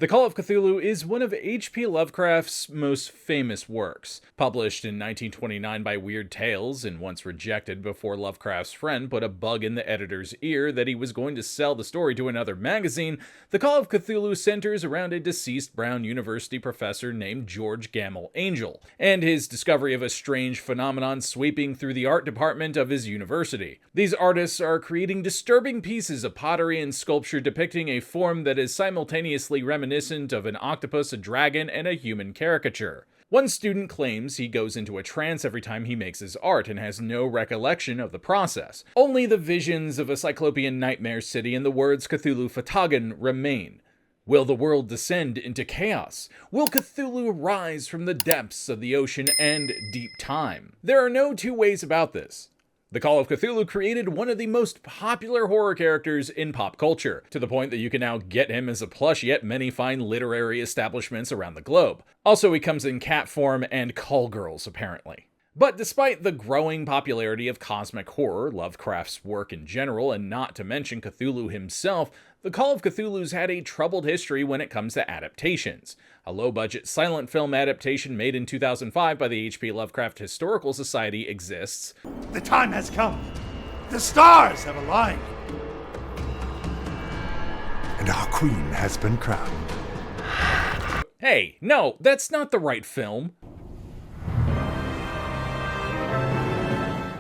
The Call of Cthulhu is one of HP Lovecraft's most famous works. Published in 1929 by Weird Tales and once rejected before Lovecraft's friend put a bug in the editor's ear that he was going to sell the story to another magazine, The Call of Cthulhu centers around a deceased Brown University professor named George Gamble Angel, and his discovery of a strange phenomenon sweeping through the art department of his university. These artists are creating disturbing pieces of pottery and sculpture depicting a form that is simultaneously reminiscent of an octopus, a dragon, and a human caricature. One student claims he goes into a trance every time he makes his art and has no recollection of the process. Only the visions of a cyclopean nightmare city and the words Cthulhu Fhtagn remain. Will the world descend into chaos? Will Cthulhu rise from the depths of the ocean and deep time? There are no two ways about this. The Call of Cthulhu created one of the most popular horror characters in pop culture, to the point that you can now get him as a plushie at many fine literary establishments around the globe. Also, he comes in cat form and call girls, apparently. But despite the growing popularity of cosmic horror, Lovecraft's work in general, and not to mention Cthulhu himself, the Call of Cthulhu's had a troubled history when it comes to adaptations. A low-budget silent film adaptation made in 2005 by the HP Lovecraft Historical Society exists. The time has come. The stars have aligned. And our queen has been crowned. Hey, no, that's not the right film.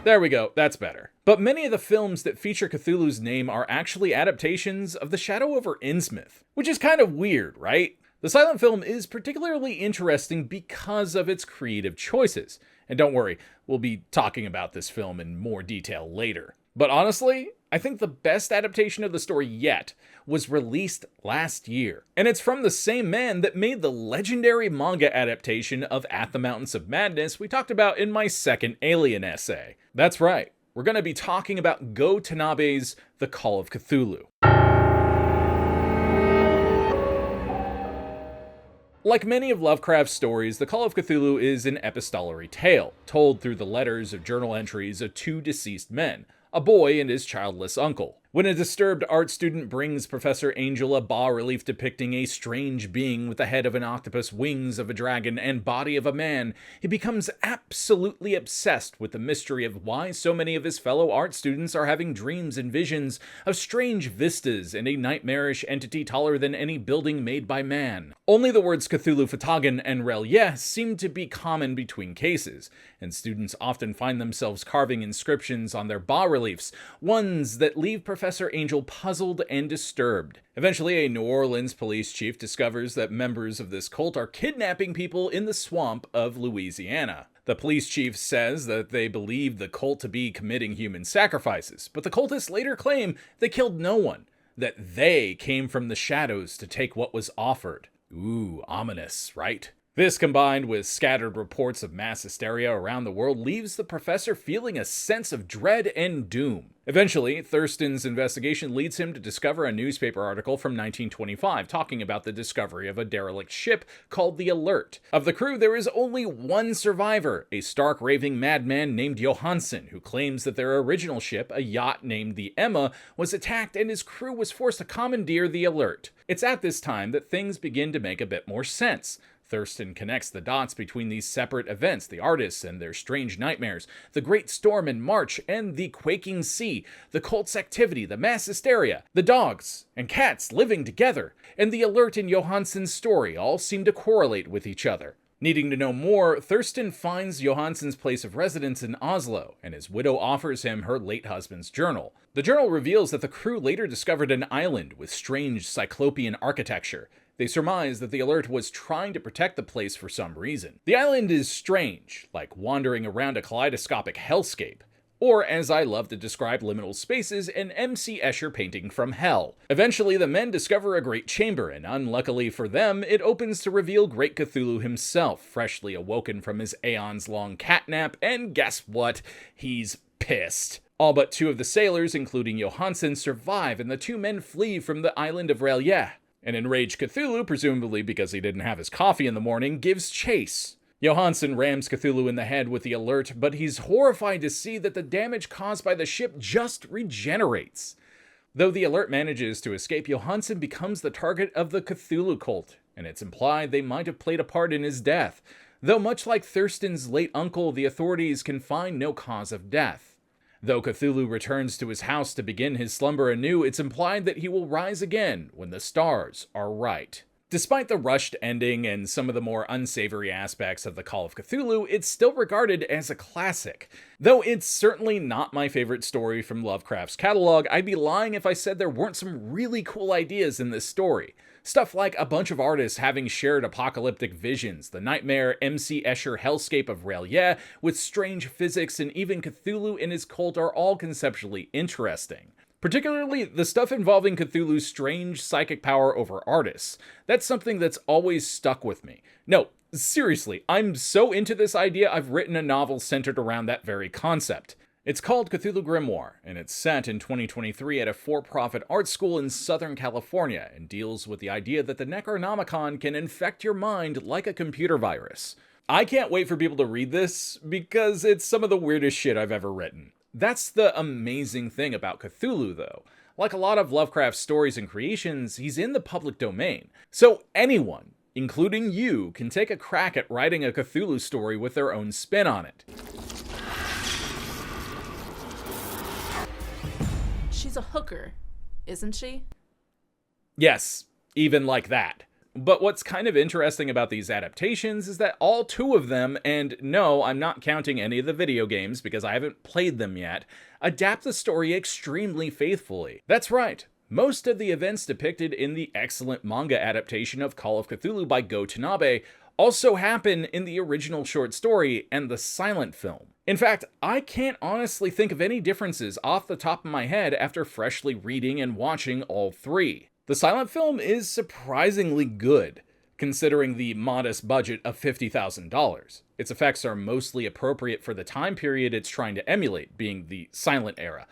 There we go, that's better. But many of the films that feature Cthulhu's name are actually adaptations of The Shadow over Innsmouth, which is kind of weird, right? The silent film is particularly interesting because of its creative choices. And don't worry, we'll be talking about this film in more detail later. But honestly, I think the best adaptation of the story yet was released last year. And it's from the same man that made the legendary manga adaptation of At the Mountains of Madness we talked about in my second Alien essay. That's right, we're going to be talking about Gou Tanabe's The Call of Cthulhu. Like many of Lovecraft's stories, The Call of Cthulhu is an epistolary tale, told through the letters of journal entries of two deceased men, a boy and his childless uncle. When a disturbed art student brings Professor Angel a bas-relief depicting a strange being with the head of an octopus, wings of a dragon, and body of a man, he becomes absolutely obsessed with the mystery of why so many of his fellow art students are having dreams and visions of strange vistas and a nightmarish entity taller than any building made by man. Only the words Cthulhu Fhtagn and R'lyeh seem to be common between cases, and students often find themselves carving inscriptions on their bas-reliefs, ones that leave Professor Angel puzzled and disturbed. Eventually, a New Orleans police chief discovers that members of this cult are kidnapping people in the swamp of Louisiana. The police chief says that they believe the cult to be committing human sacrifices, but the cultists later claim they killed no one, that they came from the shadows to take what was offered. Ooh, ominous, right? This, combined with scattered reports of mass hysteria around the world, leaves the professor feeling a sense of dread and doom. Eventually, Thurston's investigation leads him to discover a newspaper article from 1925 talking about the discovery of a derelict ship called the Alert. Of the crew, there is only one survivor, a stark raving madman named Johansen, who claims that their original ship, a yacht named the Emma, was attacked and his crew was forced to commandeer the Alert. It's at this time that things begin to make a bit more sense. Thurston connects the dots between these separate events, the artists and their strange nightmares, the great storm in March and the quaking sea, the cult's activity, the mass hysteria, the dogs and cats living together, and the Alert in Johansen's story all seem to correlate with each other. Needing to know more, Thurston finds Johansen's place of residence in Oslo, and his widow offers him her late husband's journal. The journal reveals that the crew later discovered an island with strange cyclopean architecture. They surmise that the Alert was trying to protect the place for some reason. The island is strange, like wandering around a kaleidoscopic hellscape. Or, as I love to describe liminal spaces, an M.C. Escher painting from hell. Eventually, the men discover a great chamber, and unluckily for them, it opens to reveal Great Cthulhu himself, freshly awoken from his aeons-long catnap, and guess what? He's pissed. All but two of the sailors, including Johansen, survive, and the two men flee from the island of R'lyeh. An enraged Cthulhu, presumably because he didn't have his coffee in the morning, gives chase. Johansen rams Cthulhu in the head with the Alert, but he's horrified to see that the damage caused by the ship just regenerates. Though the alert manages to escape, Johansen becomes the target of the Cthulhu cult, and it's implied they might have played a part in his death. Though much like Thurston's late uncle, the authorities can find no cause of death. Though Cthulhu returns to his house to begin his slumber anew, it's implied that he will rise again when the stars are right. Despite the rushed ending and some of the more unsavory aspects of the Call of Cthulhu, it's still regarded as a classic. Though it's certainly not my favorite story from Lovecraft's catalog, I'd be lying if I said there weren't some really cool ideas in this story. Stuff like a bunch of artists having shared apocalyptic visions, the nightmare M.C. Escher hellscape of R'lyeh with strange physics, and even Cthulhu and his cult are all conceptually interesting. Particularly the stuff involving Cthulhu's strange psychic power over artists. That's something that's always stuck with me. No, seriously, I'm so into this idea I've written a novel centered around that very concept. It's called Cthulhu Grimoire, and it's set in 2023 at a for-profit art school in Southern California, and deals with the idea that the Necronomicon can infect your mind like a computer virus. I can't wait for people to read this, because it's some of the weirdest shit I've ever written. That's the amazing thing about Cthulhu, though. Like a lot of Lovecraft's stories and creations, he's in the public domain. So anyone, including you, can take a crack at writing a Cthulhu story with their own spin on it. She's a hooker, isn't she? Yes, even like that. But what's kind of interesting about these adaptations is that all two of them, and no, I'm not counting any of the video games because I haven't played them yet, adapt the story extremely faithfully. That's right, most of the events depicted in the excellent manga adaptation of Call of Cthulhu by Gou Tanabe also happen in the original short story and the silent film. In fact, I can't honestly think of any differences off the top of my head after freshly reading and watching all three. The silent film is surprisingly good, considering the modest budget of $50,000. Its effects are mostly appropriate for the time period it's trying to emulate, being the silent era,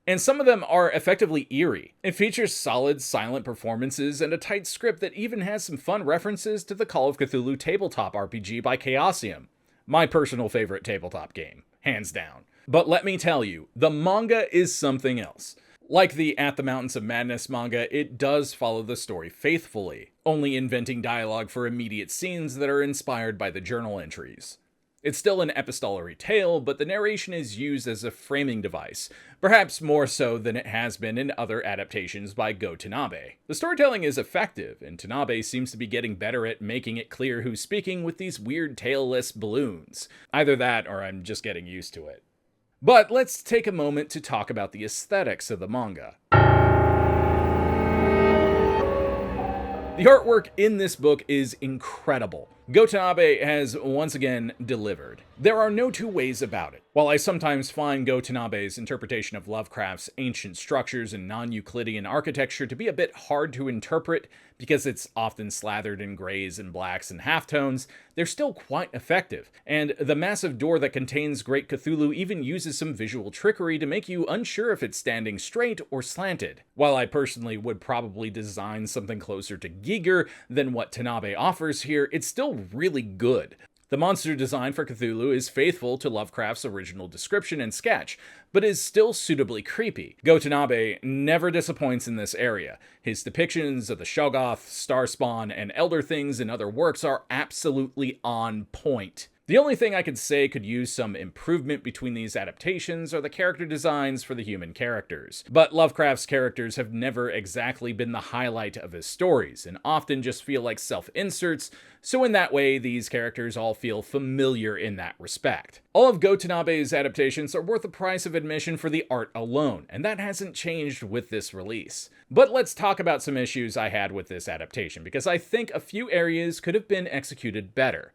and some of them are effectively eerie. It features solid silent performances and a tight script that even has some fun references to the Call of Cthulhu tabletop RPG by Chaosium, my personal favorite tabletop game, hands down. But let me tell you, the manga is something else. Like the At the Mountains of Madness manga, it does follow the story faithfully, only inventing dialogue for immediate scenes that are inspired by the journal entries. It's still an epistolary tale, but the narration is used as a framing device, perhaps more so than it has been in other adaptations by Gou Tanabe. The storytelling is effective, and Tanabe seems to be getting better at making it clear who's speaking with these weird tailless balloons. Either that, or I'm just getting used to it. But let's take a moment to talk about the aesthetics of the manga. The artwork in this book is incredible. Gou Tanabe has once again delivered. There are no two ways about it. While I sometimes find Gou Tanabe's interpretation of Lovecraft's ancient structures and non-Euclidean architecture to be a bit hard to interpret because it's often slathered in grays and blacks and halftones, they're still quite effective. And the massive door that contains Great Cthulhu even uses some visual trickery to make you unsure if it's standing straight or slanted. While I personally would probably design something closer to Giger than what Tanabe offers here, it's still really good. The monster design for Cthulhu is faithful to Lovecraft's original description and sketch, but is still suitably creepy. Gou Tanabe never disappoints in this area. His depictions of the Shoggoth, Starspawn, and Elder Things in other works are absolutely on point. The only thing I could say could use some improvement between these adaptations are the character designs for the human characters. But Lovecraft's characters have never exactly been the highlight of his stories, and often just feel like self-inserts, so in that way, these characters all feel familiar in that respect. All of Gou Tanabe's adaptations are worth the price of admission for the art alone, and that hasn't changed with this release. But let's talk about some issues I had with this adaptation, because I think a few areas could have been executed better.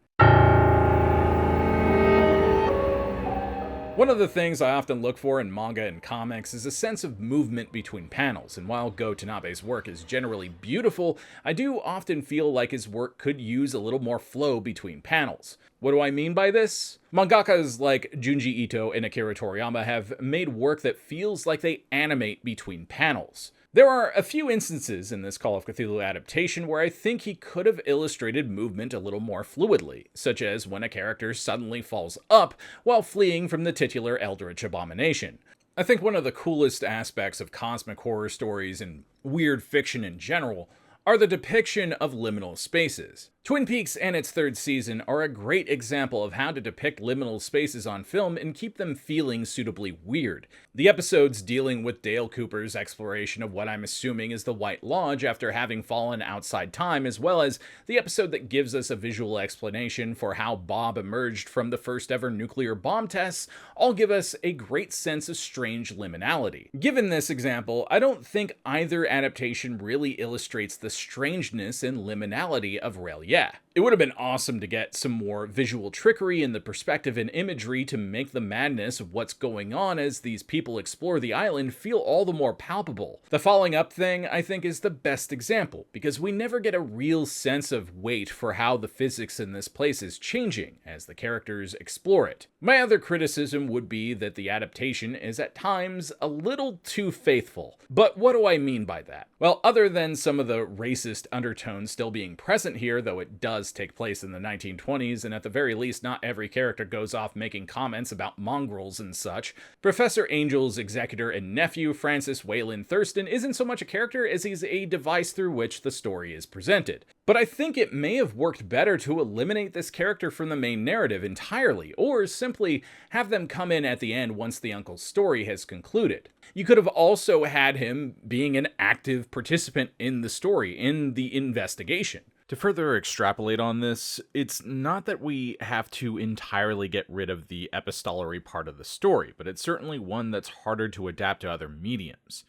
One of the things I often look for in manga and comics is a sense of movement between panels, and while Gou Tanabe's work is generally beautiful, I do often feel like his work could use a little more flow between panels. What do I mean by this? Mangakas like Junji Ito and Akira Toriyama have made work that feels like they animate between panels. There are a few instances in this Call of Cthulhu adaptation where I think he could have illustrated movement a little more fluidly, such as when a character suddenly falls up while fleeing from the titular Eldritch abomination. I think one of the coolest aspects of cosmic horror stories and weird fiction in general are the depiction of liminal spaces. Twin Peaks and its third season are a great example of how to depict liminal spaces on film and keep them feeling suitably weird. The episodes dealing with Dale Cooper's exploration of what I'm assuming is the White Lodge after having fallen outside time, as well as the episode that gives us a visual explanation for how Bob emerged from the first ever nuclear bomb tests, all give us a great sense of strange liminality. Given this example, I don't think either adaptation really illustrates the strangeness and liminality of Rel. Yeah, it would have been awesome to get some more visual trickery in the perspective and imagery to make the madness of what's going on as these people explore the island feel all the more palpable. The falling up thing, I think, is the best example, because we never get a real sense of weight for how the physics in this place is changing as the characters explore it. My other criticism would be that the adaptation is at times a little too faithful. But what do I mean by that? Well, other than some of the racist undertones still being present here, though it does take place in the 1920s, and at the very least not every character goes off making comments about mongrels and such, Professor Angel's executor and nephew, Francis Wayland Thurston, isn't so much a character as he's a device through which the story is presented. But I think it may have worked better to eliminate this character from the main narrative entirely, or simply have them come in at the end once the uncle's story has concluded. You could have also had him being an active participant in the story, in the investigation. To further extrapolate on this, it's not that we have to entirely get rid of the epistolary part of the story, but it's certainly one that's harder to adapt to other mediums,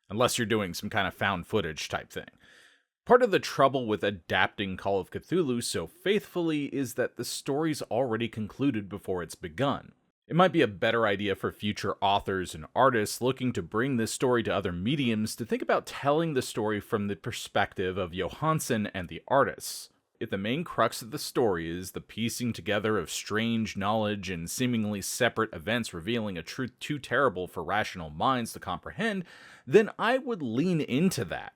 unless you're doing some kind of found footage type thing. Part of the trouble with adapting Call of Cthulhu so faithfully is that the story's already concluded before it's begun. It might be a better idea for future authors and artists looking to bring this story to other mediums to think about telling the story from the perspective of Johansson and the artists. If the main crux of the story is the piecing together of strange knowledge and seemingly separate events revealing a truth too terrible for rational minds to comprehend, then I would lean into that.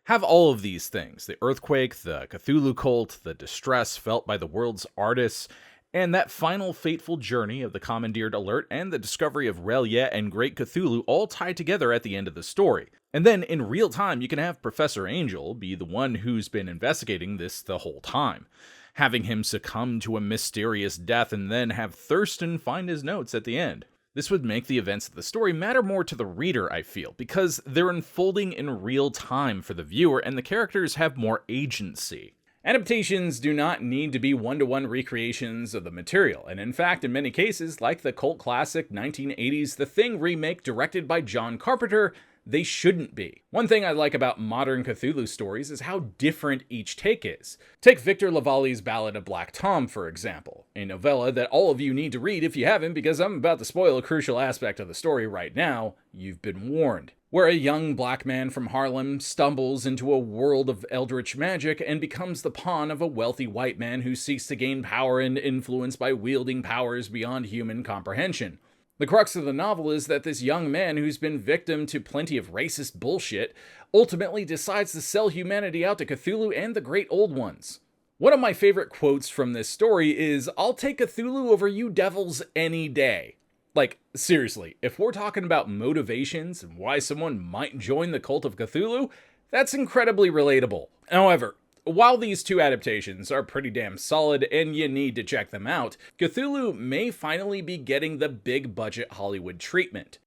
Have all of these things, the earthquake, the Cthulhu cult, the distress felt by the world's artists, and that final fateful journey of the commandeered alert and the discovery of Relia and Great Cthulhu all tied together at the end of the story. And then in real time you can have Professor Angel be the one who's been investigating this the whole time, having him succumb to a mysterious death and then have Thurston find his notes at the end. This would make the events of the story matter more to the reader, I feel, because they're unfolding in real time for the viewer and the characters have more agency. Adaptations do not need to be one-to-one recreations of the material, and in fact, in many cases, like the cult classic 1980s The Thing remake directed by John Carpenter, they shouldn't be. One thing I like about modern Cthulhu stories is how different each take is. Take Victor Lavallee's Ballad of Black Tom, for example, a novella that all of you need to read if you haven't, because I'm about to spoil a crucial aspect of the story right now. You've been warned. Where a young black man from Harlem stumbles into a world of eldritch magic and becomes the pawn of a wealthy white man who seeks to gain power and influence by wielding powers beyond human comprehension. The crux of the novel is that this young man who's been victim to plenty of racist bullshit ultimately decides to sell humanity out to Cthulhu and the Great Old Ones. One of my favorite quotes from this story is, "I'll take Cthulhu over you devils any day." Like, seriously, if we're talking about motivations and why someone might join the cult of Cthulhu, that's incredibly relatable. However, while these two adaptations are pretty damn solid and you need to check them out, Cthulhu may finally be getting the big budget Hollywood treatment.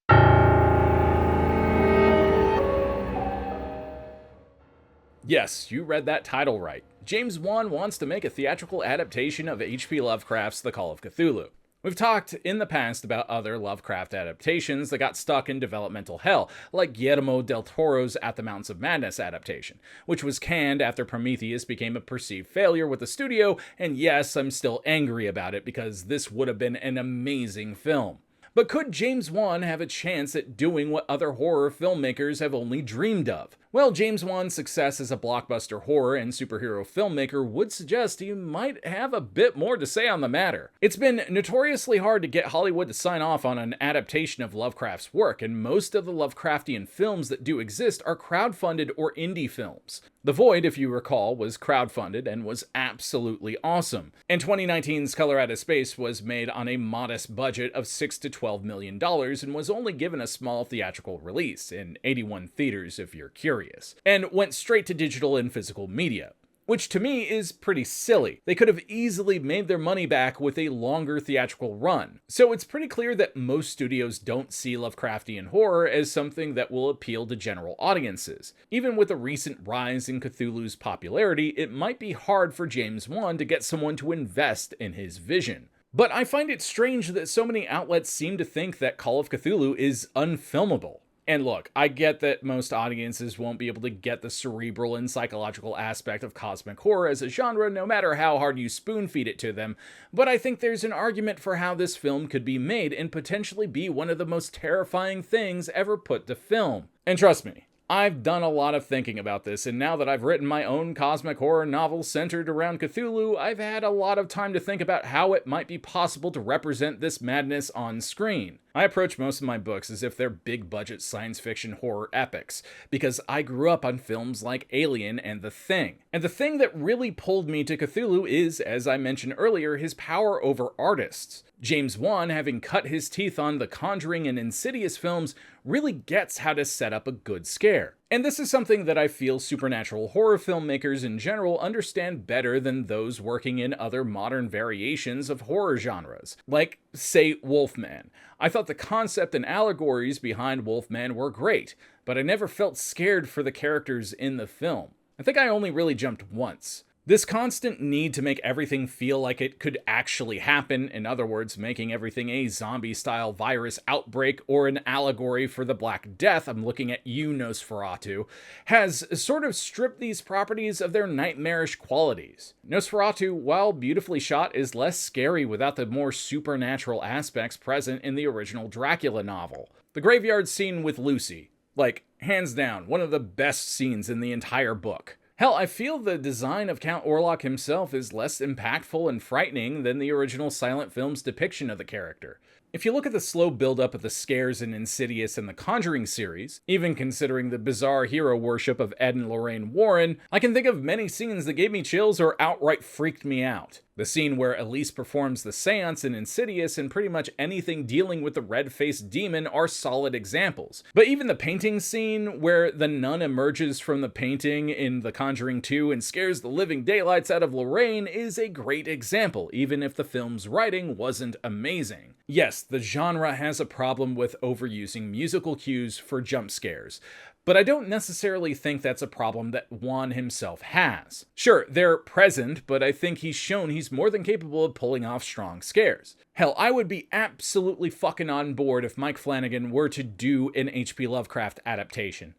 Yes, you read that title right. James Wan wants to make a theatrical adaptation of HP Lovecraft's The Call of Cthulhu. We've talked in the past about other Lovecraft adaptations that got stuck in developmental hell, like Guillermo del Toro's At the Mountains of Madness adaptation, which was canned after Prometheus became a perceived failure with the studio, and yes, I'm still angry about it because this would have been an amazing film. But could James Wan have a chance at doing what other horror filmmakers have only dreamed of? Well, James Wan's success as a blockbuster horror and superhero filmmaker would suggest he might have a bit more to say on the matter. It's been notoriously hard to get Hollywood to sign off on an adaptation of Lovecraft's work, and most of the Lovecraftian films that do exist are crowdfunded or indie films. The Void, if you recall, was crowdfunded and was absolutely awesome. And 2019's Color Out of Space was made on a modest budget of $6 to $12 $12 million and was only given a small theatrical release, in 81 theaters if you're curious, and went straight to digital and physical media. Which to me is pretty silly. They could have easily made their money back with a longer theatrical run. So it's pretty clear that most studios don't see Lovecraftian horror as something that will appeal to general audiences. Even with the recent rise in Cthulhu's popularity, it might be hard for James Wan to get someone to invest in his vision. But I find it strange that so many outlets seem to think that Call of Cthulhu is unfilmable. And look, I get that most audiences won't be able to get the cerebral and psychological aspect of cosmic horror as a genre, no matter how hard you spoon-feed it to them, but I think there's an argument for how this film could be made and potentially be one of the most terrifying things ever put to film. And trust me, I've done a lot of thinking about this, and now that I've written my own cosmic horror novel centered around Cthulhu, I've had a lot of time to think about how it might be possible to represent this madness on screen. I approach most of my books as if they're big-budget science fiction horror epics, because I grew up on films like Alien and The Thing. And the thing that really pulled me to Cthulhu is, as I mentioned earlier, his power over artists. James Wan, having cut his teeth on the Conjuring and Insidious films, really gets how to set up a good scare. And this is something that I feel supernatural horror filmmakers in general understand better than those working in other modern variations of horror genres, like, say, Wolfman. I thought the concept and allegories behind Wolfman were great, but I never felt scared for the characters in the film. I think I only really jumped once. This constant need to make everything feel like it could actually happen, in other words, making everything a zombie-style virus outbreak or an allegory for the Black Death, I'm looking at you, Nosferatu, has sort of stripped these properties of their nightmarish qualities. Nosferatu, while beautifully shot, is less scary without the more supernatural aspects present in the original Dracula novel. The graveyard scene with Lucy, like, hands down, one of the best scenes in the entire book. Hell, I feel the design of Count Orlok himself is less impactful and frightening than the original silent film's depiction of the character. If you look at the slow build-up of the scares in Insidious and the Conjuring series, even considering the bizarre hero worship of Ed and Lorraine Warren, I can think of many scenes that gave me chills or outright freaked me out. The scene where Elise performs the seance in Insidious and pretty much anything dealing with the red-faced demon are solid examples. But even the painting scene where the nun emerges from the painting in The Conjuring 2 and scares the living daylights out of Lorraine is a great example, even if the film's writing wasn't amazing. Yes, the genre has a problem with overusing musical cues for jump scares, but I don't necessarily think that's a problem that Wan himself has. Sure, they're present, but I think he's shown he's more than capable of pulling off strong scares. Hell, I would be absolutely fucking on board if Mike Flanagan were to do an HP Lovecraft adaptation.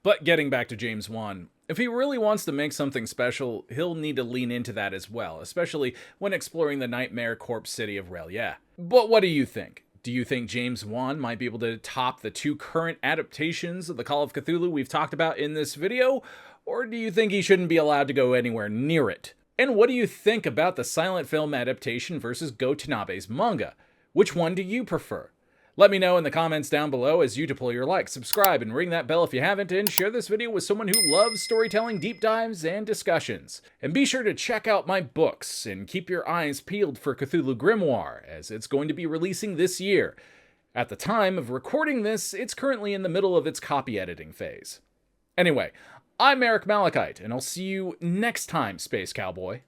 But getting back to James Wan, if he really wants to make something special, he'll need to lean into that as well, especially when exploring the nightmare corpse city of R'lyeh. But what do you think? Do you think James Wan might be able to top the two current adaptations of the Call of Cthulhu we've talked about in this video? Or do you think he shouldn't be allowed to go anywhere near it? And what do you think about the silent film adaptation versus Gou Tanabe's manga? Which one do you prefer? Let me know in the comments down below as you deploy your like, subscribe, and ring that bell if you haven't, and share this video with someone who loves storytelling deep dives and discussions. And be sure to check out my books, and keep your eyes peeled for Cthulhu Grimoire, as it's going to be releasing this year. At the time of recording this, it's currently in the middle of its copy editing phase. Anyway, I'm Malikyte, and I'll see you next time, Space Cowboy.